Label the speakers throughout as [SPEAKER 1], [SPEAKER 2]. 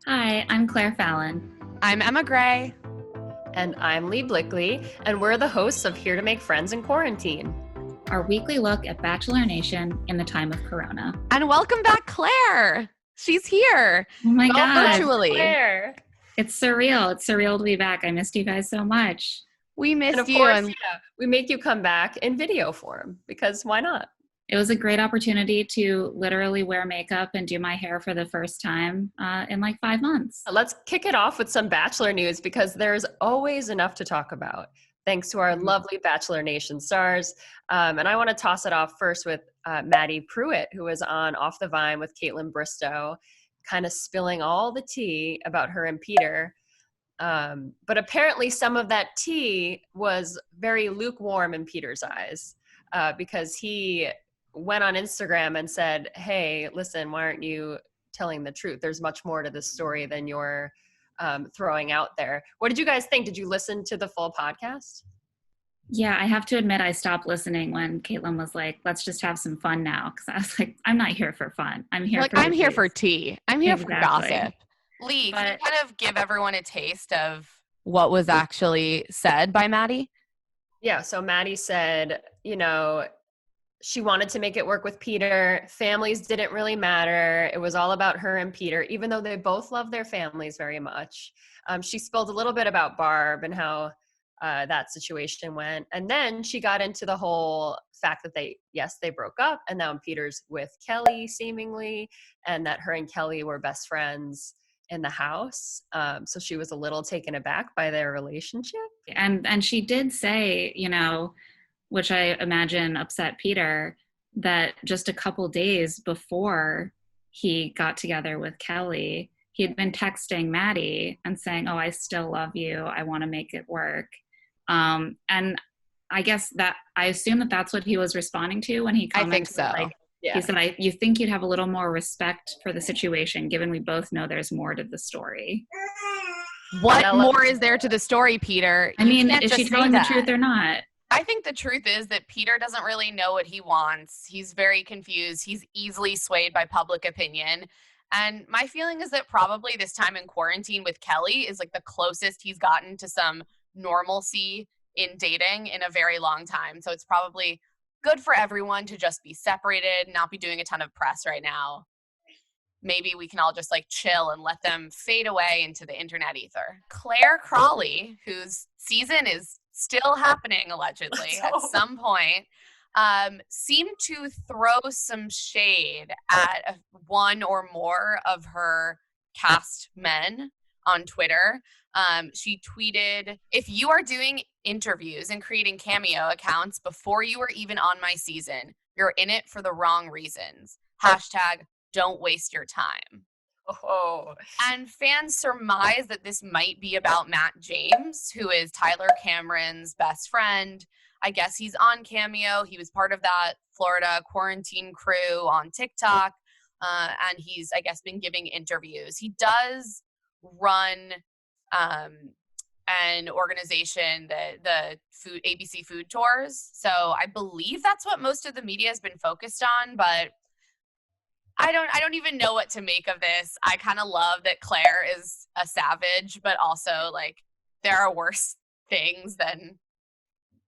[SPEAKER 1] Hi, I'm Claire Fallon.
[SPEAKER 2] I'm Emma Gray.
[SPEAKER 3] And I'm Lee Blickley, and we're the hosts of Here to Make Friends in Quarantine.
[SPEAKER 1] Our weekly look at Bachelor Nation in the time of Corona.
[SPEAKER 2] And welcome back, Claire. She's here.
[SPEAKER 1] Oh my God.
[SPEAKER 2] Virtually.
[SPEAKER 3] Claire.
[SPEAKER 1] It's surreal. It's surreal to be back. I missed you guys so much.
[SPEAKER 2] We missed
[SPEAKER 3] And of
[SPEAKER 2] you.
[SPEAKER 3] course, we make you come back in video form, because why not?
[SPEAKER 1] It was a great opportunity to literally wear makeup and do my hair for the first time in like 5 months.
[SPEAKER 3] Let's kick it off with some Bachelor news, because there's always enough to talk about, thanks to our lovely Bachelor Nation stars. And I want to toss it off first with Maddie Pruitt, who was on Off the Vine with Caitlin Bristow, kind of spilling all the tea about her and Peter. But apparently some of that tea was very lukewarm in Peter's eyes, because he went on Instagram and said, hey, listen, why aren't you telling the truth? There's much more to this story than you're throwing out there. What did you guys think? Did you listen to the full podcast?
[SPEAKER 1] Yeah, I have to admit I stopped listening when Caitlin was like, let's just have some fun now. Because I was like, I'm not here for fun. I'm here for
[SPEAKER 2] I'm here for tea. I'm here for gossip.
[SPEAKER 4] Lee, can you kind of give everyone a taste of
[SPEAKER 2] what was actually said by Maddie?
[SPEAKER 3] Yeah, so Maddie said, she wanted to make it work with Peter. Families didn't really matter. It was all about her and Peter, even though they both love their families very much. She spilled a little bit about Barb and how that situation went. And then she got into the whole fact that they broke up, and now Peter's with Kelly seemingly, and that her and Kelly were best friends in the house. So she was a little taken aback by their relationship.
[SPEAKER 1] And she did say, which I imagine upset Peter, that just a couple days before he got together with Kelly, he had been texting Maddie and saying, oh, I still love you. I want to make it work. And I guess I assume that that's what he was responding to when he commented.
[SPEAKER 2] I think so.
[SPEAKER 1] He said, you think you'd have a little more respect for the situation, given we both know there's more to the story.
[SPEAKER 2] What more is there to the story, Peter?
[SPEAKER 1] I mean, is she telling the truth or not?
[SPEAKER 4] I think the truth is that Peter doesn't really know what he wants. He's very confused. He's easily swayed by public opinion. And my feeling is that probably this time in quarantine with Kelly is like the closest he's gotten to some normalcy in dating in a very long time. So it's probably good for everyone to just be separated, not be doing a ton of press right now. Maybe we can all just like chill and let them fade away into the internet ether. Clare Crawley, whose season is still happening allegedly at some point, seemed to throw some shade at one or more of her cast men on Twitter. She tweeted, if you are doing interviews and creating cameo accounts before you were even on my season, you're in it for the wrong reasons. Hashtag don't waste your time.
[SPEAKER 3] Oh.
[SPEAKER 4] And fans surmise that this might be about Matt James, who is Tyler Cameron's best friend. I guess he's on Cameo. He was part of that Florida quarantine crew on TikTok. And he's, I guess, been giving interviews. He does run an organization, the ABC Food Tours. So I believe that's what most of the media has been focused on, but I don't even know what to make of this. I kind of love that Claire is a savage, but also like there are worse things than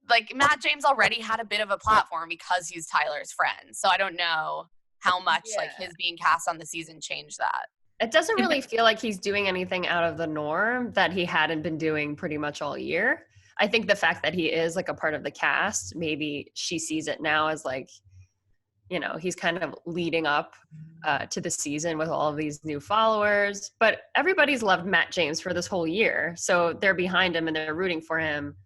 [SPEAKER 4] like Matt James already had a bit of a platform because he's Tyler's friend. So I don't know how much like his being cast on the season changed that.
[SPEAKER 3] It doesn't really feel like he's doing anything out of the norm that he hadn't been doing pretty much all year. I think the fact that he is like a part of the cast, maybe she sees it now as like, he's kind of leading up to the season with all of these new followers. But everybody's loved Matt James for this whole year. So they're behind him and they're rooting for him.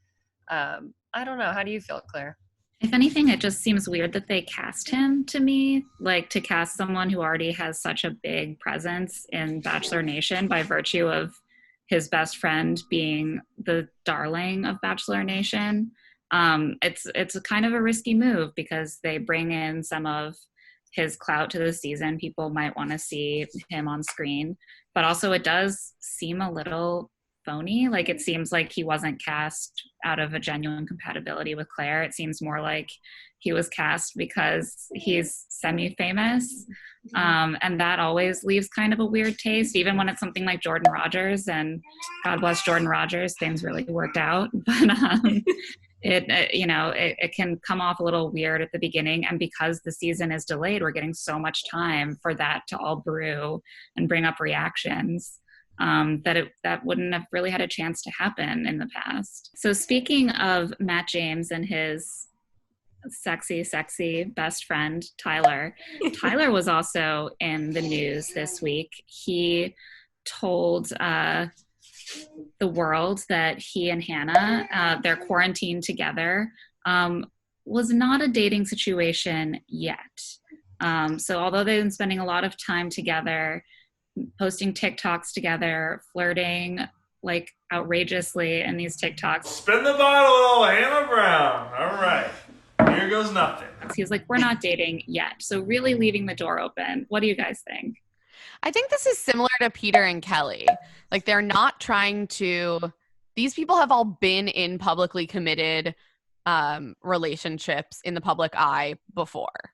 [SPEAKER 3] I don't know. How do you feel, Claire?
[SPEAKER 1] If anything, it just seems weird that they cast him to me, like to cast someone who already has such a big presence in Bachelor Nation by virtue of his best friend being the darling of Bachelor Nation. It's a kind of a risky move because they bring in some of his clout to the season. People might want to see him on screen, but also it does seem a little phony. Like, it seems like he wasn't cast out of a genuine compatibility with Claire. It seems more like he was cast because he's semi-famous. And that always leaves kind of a weird taste, even when it's something like Jordan Rogers, and God bless Jordan Rogers, things really worked out. But it can come off a little weird at the beginning. And because the season is delayed, we're getting so much time for that to all brew and bring up reactions. That wouldn't have really had a chance to happen in the past. So speaking of Matt James and his sexy best friend, Tyler was also in the news this week. He told the world that he and Hannah, they're quarantined together, was not a dating situation yet. So although they've been spending a lot of time together, posting TikToks together, flirting like outrageously in these TikToks.
[SPEAKER 5] Spin the bottle, old Hannah Brown. All right. Here goes nothing.
[SPEAKER 1] He's like, we're not dating yet. So really leaving the door open. What do you guys think?
[SPEAKER 2] I think this is similar to Peter and Kelly. Like, they're not trying to, these people have all been in publicly committed relationships in the public eye before.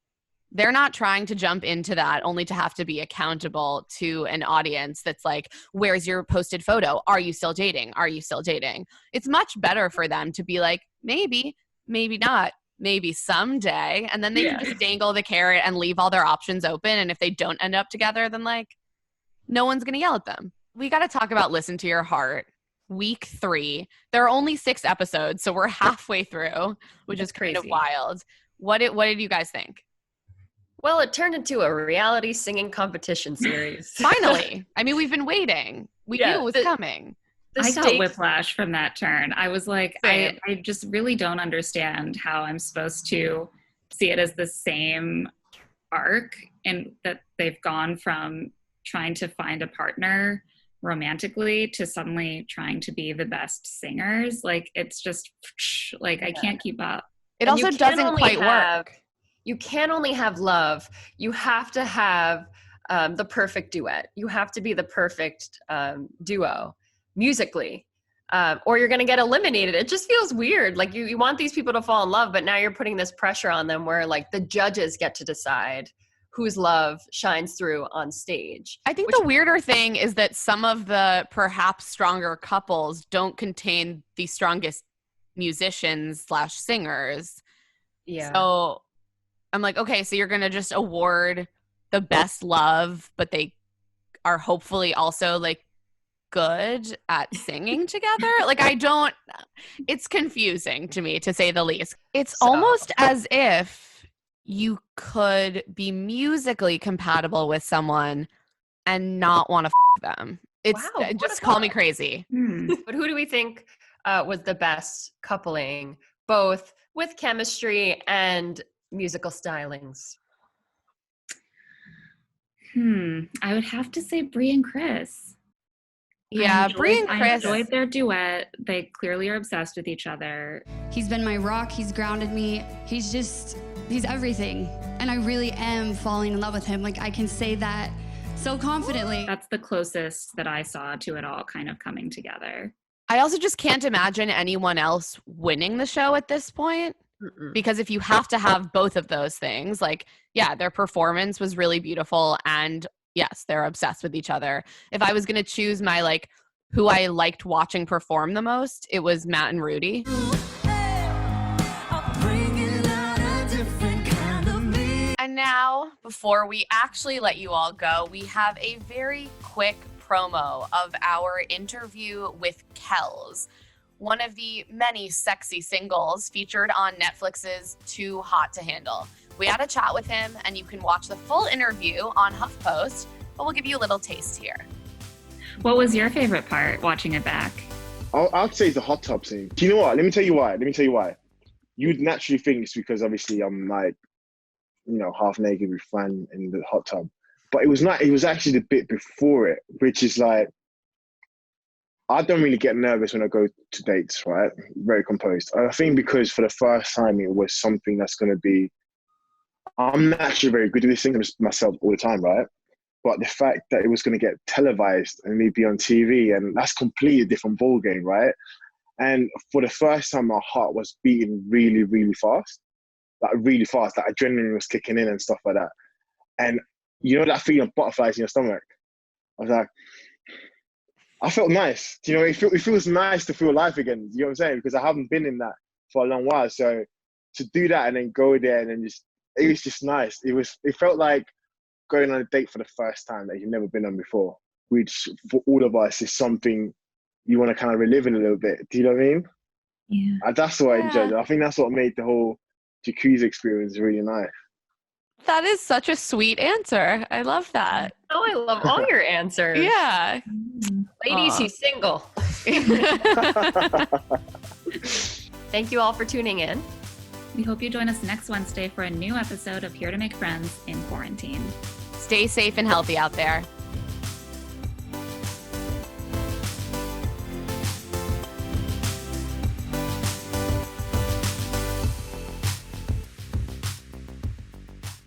[SPEAKER 2] They're not trying to jump into that only to have to be accountable to an audience that's like, where's your posted photo? Are you still dating? Are you still dating? It's much better for them to be like, maybe, maybe not, maybe someday. And then they can just dangle the carrot and leave all their options open. And if they don't end up together, then like, no one's going to yell at them. We got to talk about Listen to Your Heart. Week 3. There are only 6 episodes, so we're halfway through, which is kind of wild. What did you guys think?
[SPEAKER 3] Well, it turned into a reality singing competition series.
[SPEAKER 2] Finally. I mean, we've been waiting. We knew it was coming.
[SPEAKER 1] I got whiplash from that turn. I was like, I just really don't understand how I'm supposed to see it as the same arc, and that they've gone from trying to find a partner romantically to suddenly trying to be the best singers. Like, it's just like, I can't keep up.
[SPEAKER 2] It also doesn't quite work.
[SPEAKER 3] You can only have love. You have to have the perfect duet. You have to be the perfect duo musically, or you're going to get eliminated. It just feels weird. Like, you want these people to fall in love, but now you're putting this pressure on them where like the judges get to decide whose love shines through on stage.
[SPEAKER 2] I think the weirder thing is that some of the perhaps stronger couples don't contain the strongest musicians/singers.
[SPEAKER 3] Yeah.
[SPEAKER 2] So I'm like, okay, so you're going to just award the best love, but they are hopefully also like good at singing together. Like, it's confusing to me, to say the least. It's almost as if you could be musically compatible with someone and not want to them. It's just call me crazy.
[SPEAKER 3] But who do we think was the best coupling, both with chemistry and musical stylings?
[SPEAKER 1] I would have to say Brie and Chris.
[SPEAKER 2] Yeah, Brie and Chris.
[SPEAKER 1] I enjoyed their duet. They clearly are obsessed with each other.
[SPEAKER 6] He's been my rock. He's grounded me. He's everything. And I really am falling in love with him. Like, I can say that so confidently.
[SPEAKER 1] That's the closest that I saw to it all kind of coming together.
[SPEAKER 2] I also just can't imagine anyone else winning the show at this point. Because if you have to have both of those things, like, yeah, their performance was really beautiful, and yes, they're obsessed with each other. If I was going to choose my, like, who I liked watching perform the most, it was Matt and Rudy. And now, before we actually let you all go, we have a very quick promo of our interview with Kelz, one of the many sexy singles featured on Netflix's Too Hot to Handle. We had a chat with him, and you can watch the full interview on HuffPost, but we'll give you a little taste here.
[SPEAKER 1] What was your favorite part watching it back?
[SPEAKER 7] I'd say it's the hot tub scene. Do you know what? Let me tell you why. You'd naturally think it's because obviously I'm like, half naked with Fran in the hot tub. But it was not. It was actually the bit before it, which is like, I don't really get nervous when I go to dates, right? Very composed. I think because for the first time it was something that's going to be, I'm naturally very good at this thing myself all the time, right? But the fact that it was going to get televised and me be on TV, and that's completely different ball game, right? And for the first time, my heart was beating really, really fast. Like adrenaline was kicking in and stuff like that. And you know that feeling of butterflies in your stomach? I was like, I felt nice. You know, it feels nice to feel alive again. You know what I'm saying? Because I haven't been in that for a long while. So to do that and then go there and then it was just nice. It felt like going on a date for the first time that you've never been on before, which for all of us is something you want to kind of relive in a little bit. Do you know what I mean?
[SPEAKER 1] Yeah.
[SPEAKER 7] And that's what I enjoyed. I think that's what made the whole jacuzzi experience really nice.
[SPEAKER 2] That is such a sweet answer. I love that.
[SPEAKER 3] Oh, I love all your answers.
[SPEAKER 2] Yeah.
[SPEAKER 3] Ladies,
[SPEAKER 2] Aw.
[SPEAKER 3] he's single. Thank you all for tuning in.
[SPEAKER 1] We hope you join us next Wednesday for a new episode of Here to Make Friends in Quarantine.
[SPEAKER 2] Stay safe and healthy out there.